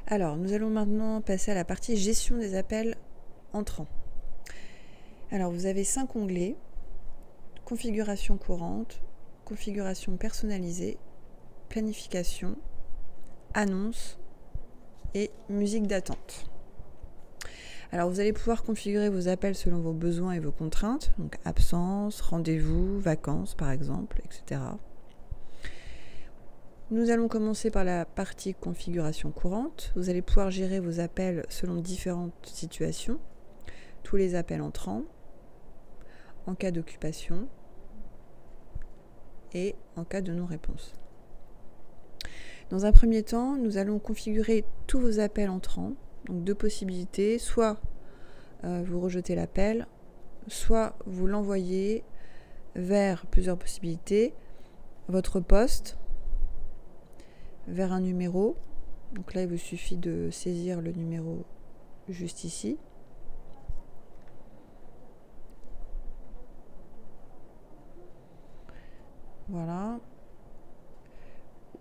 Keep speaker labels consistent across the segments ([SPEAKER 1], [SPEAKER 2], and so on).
[SPEAKER 1] Alors, nous allons maintenant passer à la partie gestion des appels entrants. Alors, vous avez 5 onglets, configuration courante, configuration personnalisée, planification, annonce et musique d'attente. Alors, vous allez pouvoir configurer vos appels selon vos besoins et vos contraintes, donc absence, rendez-vous, vacances par exemple, etc. Nous allons commencer par la partie configuration courante. Vous allez pouvoir gérer vos appels selon différentes situations, tous les appels entrants, en cas d'occupation et en cas de non-réponse. Dans un premier temps, nous allons configurer tous vos appels entrants. Donc 2 possibilités, soit vous rejetez l'appel, soit vous l'envoyez vers plusieurs possibilités, votre poste, vers un numéro. Donc là, il vous suffit de saisir le numéro juste ici. Voilà.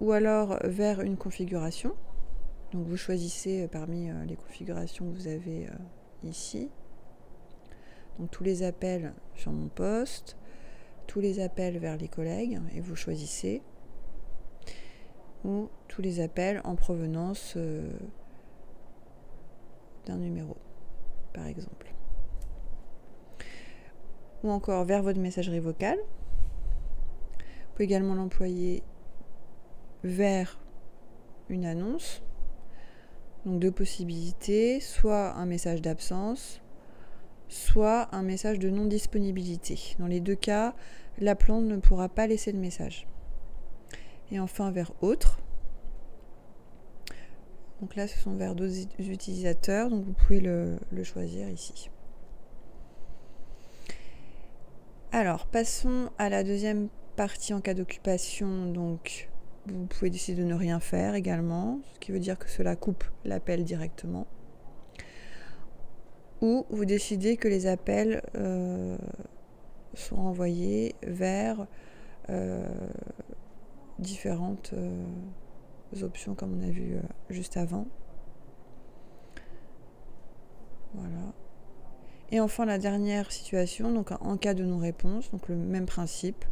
[SPEAKER 1] Ou alors vers une configuration. Donc vous choisissez parmi les configurations que vous avez ici. Donc tous les appels sur mon poste, tous les appels vers les collègues, et vous choisissez. Ou tous les appels en provenance d'un numéro, par exemple. Ou encore vers votre messagerie vocale. Vous pouvez également l'employer vers une annonce. Donc 2 possibilités, soit un message d'absence, soit un message de non-disponibilité. Dans les 2 cas, l'appelant ne pourra pas laisser le message. Et enfin vers autre. Donc là, ce sont vers d'autres utilisateurs, donc vous pouvez le choisir ici. Alors, passons à la deuxième partie en cas d'occupation. Donc, vous pouvez décider de ne rien faire également, ce qui veut dire que cela coupe l'appel directement. Ou vous décidez que les appels sont envoyés vers différentes options comme on a vu juste avant. Voilà. Et enfin la dernière situation, donc en cas de non-réponse, donc le même principe,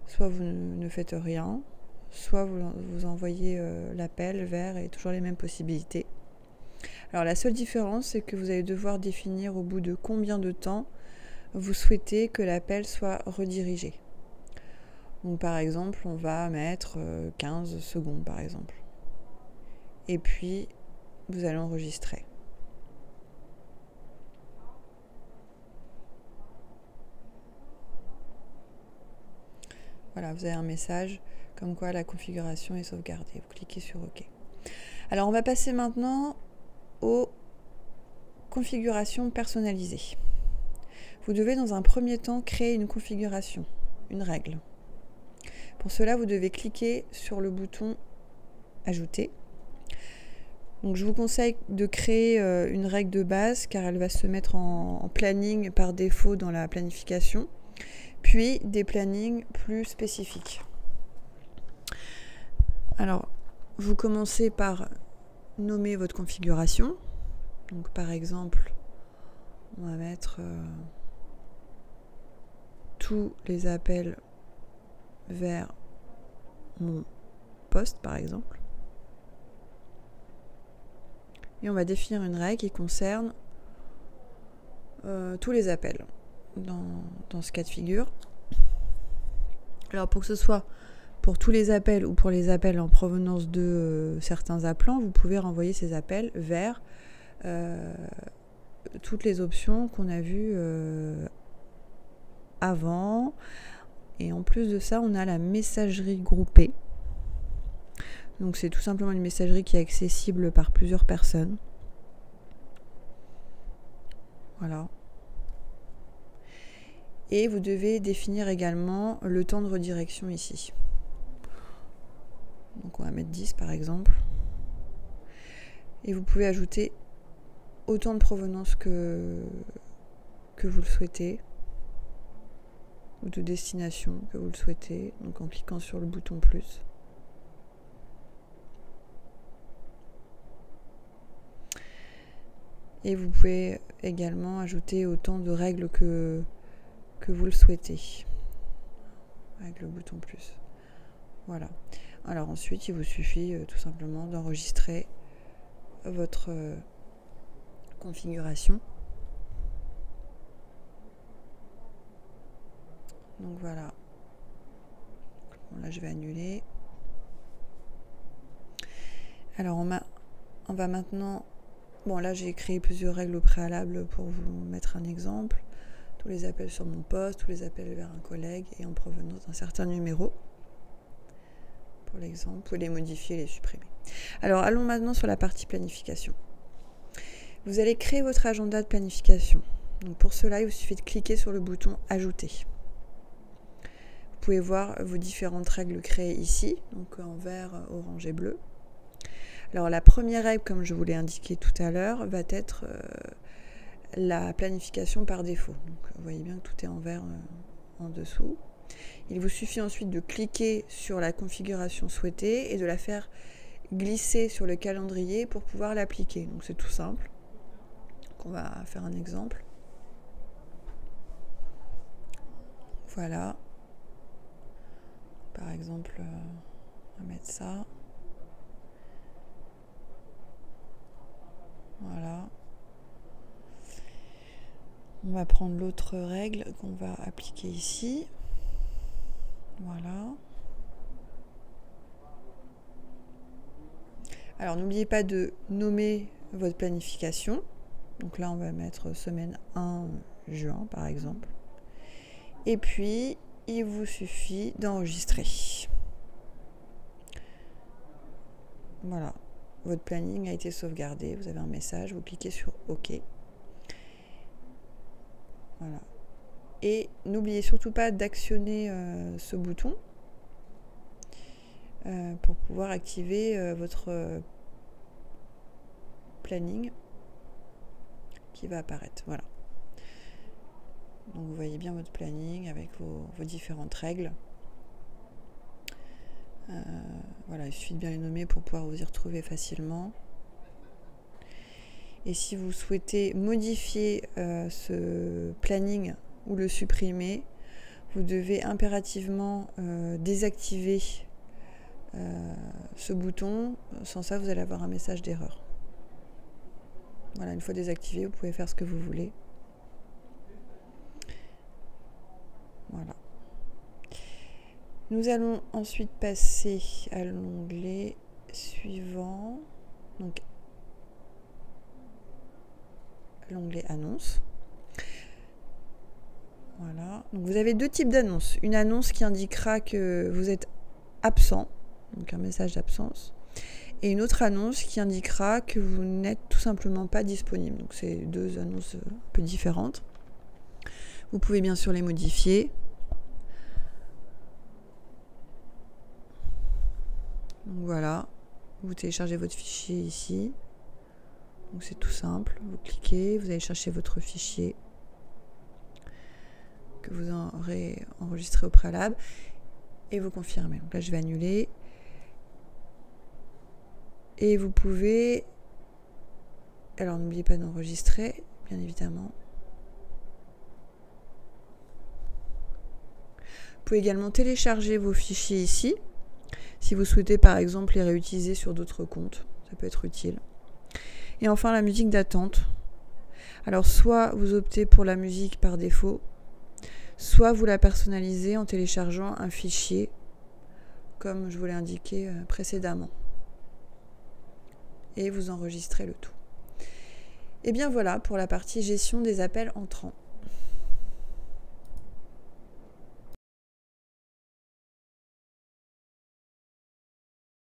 [SPEAKER 1] soit vous ne faites rien, soit vous envoyez l'appel vers et toujours les mêmes possibilités. Alors la seule différence, c'est que vous allez devoir définir au bout de combien de temps vous souhaitez que l'appel soit redirigé. Donc par exemple, on va mettre 15 secondes par exemple. Et puis, vous allez enregistrer. Voilà, vous avez un message comme quoi la configuration est sauvegardée. Vous cliquez sur OK. Alors, on va passer maintenant aux configurations personnalisées. Vous devez dans un premier temps créer une configuration, une règle. Pour cela, vous devez cliquer sur le bouton Ajouter. Donc, je vous conseille de créer une règle de base car elle va se mettre en planning par défaut dans la planification, puis des plannings plus spécifiques. Alors, vous commencez par nommer votre configuration. Donc, par exemple, on va mettre tous les appels vers mon poste, par exemple. Et on va définir une règle qui concerne tous les appels dans ce cas de figure. Alors, pour que ce soit pour tous les appels ou pour les appels en provenance de certains appelants, vous pouvez renvoyer ces appels vers toutes les options qu'on a vues avant. Et en plus de ça, on a la messagerie groupée. Donc c'est tout simplement une messagerie qui est accessible par plusieurs personnes. Voilà. Et vous devez définir également le temps de redirection ici. Donc on va mettre 10 par exemple. Et vous pouvez ajouter autant de provenance que vous le souhaitez, ou de destination que vous le souhaitez, donc en cliquant sur le bouton plus. Et vous pouvez également ajouter autant de règles que vous le souhaitez avec le bouton plus. Voilà. Alors ensuite, il vous suffit tout simplement d'enregistrer votre configuration. Donc voilà. Bon, là, je vais annuler. Alors, on va maintenant... Bon, là, j'ai créé plusieurs règles au préalable pour vous mettre un exemple. Tous les appels sur mon poste, tous les appels vers un collègue et en provenance d'un certain numéro. Pour l'exemple, vous pouvez les modifier et les supprimer. Alors, allons maintenant sur la partie planification. Vous allez créer votre agenda de planification. Donc, pour cela, il vous suffit de cliquer sur le bouton « Ajouter ». Vous pouvez voir vos différentes règles créées ici, donc en vert, orange et bleu. Alors la première règle, comme je vous l'ai indiqué tout à l'heure, va être la planification par défaut. Donc, vous voyez bien que tout est en vert en dessous. Il vous suffit ensuite de cliquer sur la configuration souhaitée et de la faire glisser sur le calendrier pour pouvoir l'appliquer. Donc c'est tout simple. Donc, on va faire un exemple. Voilà. Par exemple, on va mettre ça. Voilà. On va prendre l'autre règle qu'on va appliquer ici. Voilà. Alors, n'oubliez pas de nommer votre planification. Donc là, on va mettre semaine 1 juin, par exemple. Et puis, il vous suffit d'enregistrer. Voilà. Votre planning a été sauvegardé. Vous avez un message. Vous cliquez sur OK. Voilà. Et n'oubliez surtout pas d'actionner ce bouton pour pouvoir activer votre planning qui va apparaître. Voilà. Donc vous voyez bien votre planning avec vos différentes règles. Voilà, il suffit de bien les nommer pour pouvoir vous y retrouver facilement. Et si vous souhaitez modifier ce planning ou le supprimer, vous devez impérativement désactiver ce bouton. Sans ça, vous allez avoir un message d'erreur. Voilà, une fois désactivé, vous pouvez faire ce que vous voulez. Voilà. Nous allons ensuite passer à l'onglet suivant. Donc, l'onglet annonce. Voilà. Donc, vous avez deux types d'annonces. Une annonce qui indiquera que vous êtes absent, donc un message d'absence. Et une autre annonce qui indiquera que vous n'êtes tout simplement pas disponible. Donc, c'est deux annonces un peu différentes. Vous pouvez bien sûr les modifier. Donc voilà, vous téléchargez votre fichier ici. Donc c'est tout simple. Vous cliquez, vous allez chercher votre fichier que vous aurez enregistré au préalable et vous confirmez. Donc là, je vais annuler. Et vous pouvez... Alors n'oubliez pas d'enregistrer, bien évidemment. Vous pouvez également télécharger vos fichiers ici. Si vous souhaitez par exemple les réutiliser sur d'autres comptes, ça peut être utile. Et enfin la musique d'attente. Alors soit vous optez pour la musique par défaut, soit vous la personnalisez en téléchargeant un fichier comme je vous l'ai indiqué précédemment. Et vous enregistrez le tout. Et bien voilà pour la partie gestion des appels entrants.